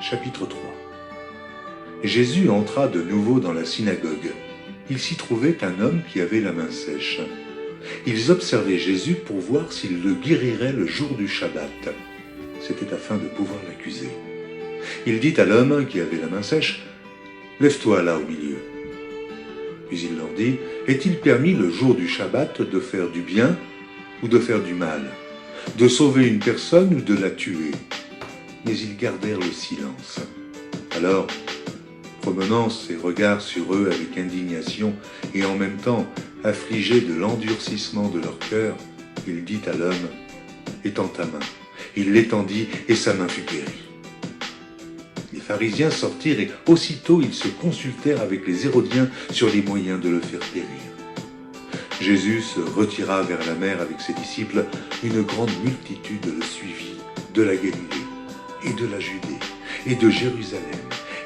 Chapitre 3. Jésus entra de nouveau dans la synagogue. Il s'y trouvait qu'un homme qui avait la main sèche. Ils observaient Jésus pour voir s'il le guérirait le jour du Shabbat. C'était afin de pouvoir l'accuser. Il dit à l'homme qui avait la main sèche, « Lève-toi là au milieu. » Puis il leur dit, « Est-il permis le jour du Shabbat de faire du bien ou de faire du mal, de sauver une personne ou de la tuer ?» Mais ils gardèrent le silence. Alors, promenant ses regards sur eux avec indignation et en même temps affligé de l'endurcissement de leur cœur, il dit à l'homme, « Étends ta main. » Il l'étendit et sa main fut guérie. Les pharisiens sortirent et aussitôt ils se consultèrent avec les Hérodiens sur les moyens de le faire périr. Jésus se retira vers la mer avec ses disciples. Une grande multitude le suivit, de la Galilée et de la Judée et de Jérusalem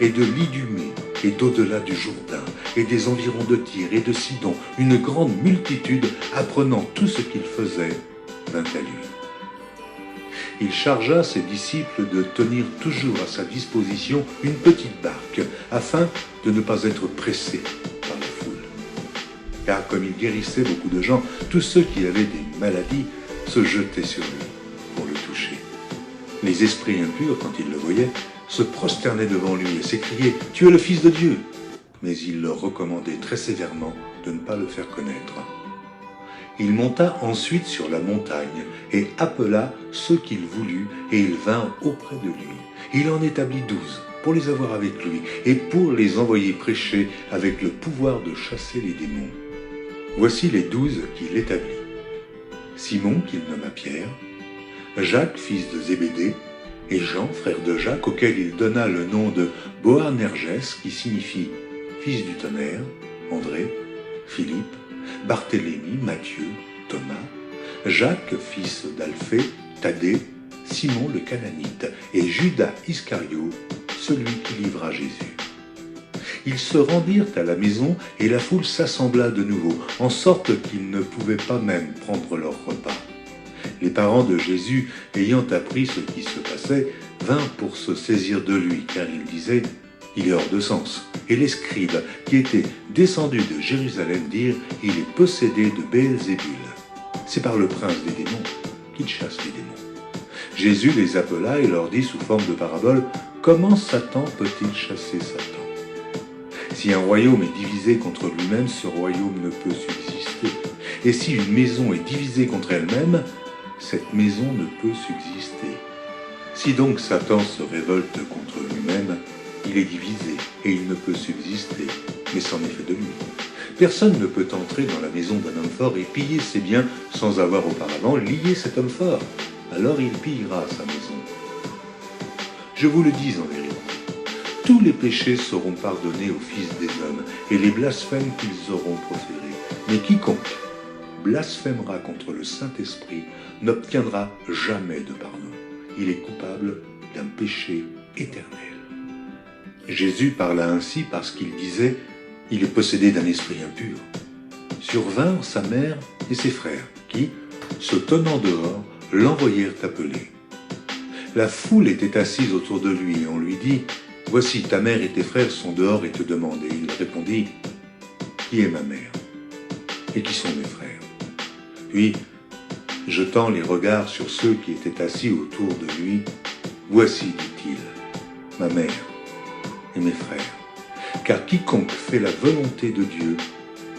et de l'Idumée et d'au-delà du Jourdain et des environs de Tyr et de Sidon. Une grande multitude, apprenant tout ce qu'il faisait, vint à lui. Il chargea ses disciples de tenir toujours à sa disposition une petite barque, afin de ne pas être pressés par la foule. Car comme il guérissait beaucoup de gens, tous ceux qui avaient des maladies se jetaient sur lui pour le toucher. Les esprits impurs, quand ils le voyaient, se prosternaient devant lui et s'écriaient « Tu es le Fils de Dieu !» Mais il leur recommandait très sévèrement de ne pas le faire connaître. Il monta ensuite sur la montagne et appela ceux qu'il voulut, et ils vinrent auprès de lui. Il en établit 12 pour les avoir avec lui et pour les envoyer prêcher avec le pouvoir de chasser les démons. Voici les 12 qu'il établit. Simon, qu'il nomma Pierre, Jacques, fils de Zébédée, et Jean, frère de Jacques, auquel il donna le nom de Boanerges, qui signifie fils du tonnerre, André, Philippe, Barthélemy, Matthieu, Thomas, Jacques, fils d'Alphée, Thaddée, Simon le Cananite, et Judas Iscario, celui qui livra Jésus. Ils se rendirent à la maison, et la foule s'assembla de nouveau, en sorte qu'ils ne pouvaient pas même prendre leur repas. Les parents de Jésus, ayant appris ce qui se passait, vinrent pour se saisir de lui, car ils disaient « Il est hors de sens ». Et les scribes, qui étaient descendus de Jérusalem, dirent « Il est possédé de Béelzébul ». C'est par le prince des démons qu'il chasse les démons. Jésus les appela et leur dit sous forme de parabole « Comment Satan peut-il chasser Satan ? Si un royaume est divisé contre lui-même, ce royaume ne peut subsister. Et si une maison est divisée contre elle-même, cette maison ne peut subsister. Si donc Satan se révolte contre lui-même, il est divisé et il ne peut subsister, mais c'en est fait de lui. Personne ne peut entrer dans la maison d'un homme fort et piller ses biens sans avoir auparavant lié cet homme fort. Alors il pillera sa maison. Je vous le dis en vérité, tous les péchés seront pardonnés aux fils des hommes et les blasphèmes qu'ils auront proférés. Mais quiconque blasphémera contre le Saint-Esprit n'obtiendra jamais de pardon. Il est coupable d'un péché éternel. Jésus parla ainsi parce qu'il disait « Il est possédé d'un esprit impur ». Survinrent sa mère et ses frères qui, se tenant dehors, l'envoyèrent appeler. La foule était assise autour de lui et on lui dit « Voici, ta mère et tes frères sont dehors et te demandent. » Et il répondit « Qui est ma mère? Et qui sont mes frères ?» Puis, jetant les regards sur ceux qui étaient assis autour de lui, « Voici, dit-il, ma mère et mes frères, car quiconque fait la volonté de Dieu,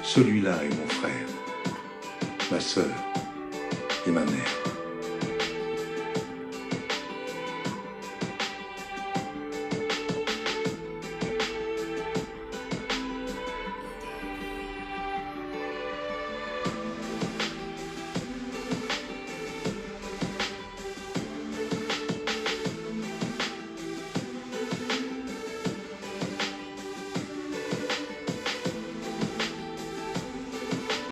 celui-là est mon frère, ma sœur et ma mère. »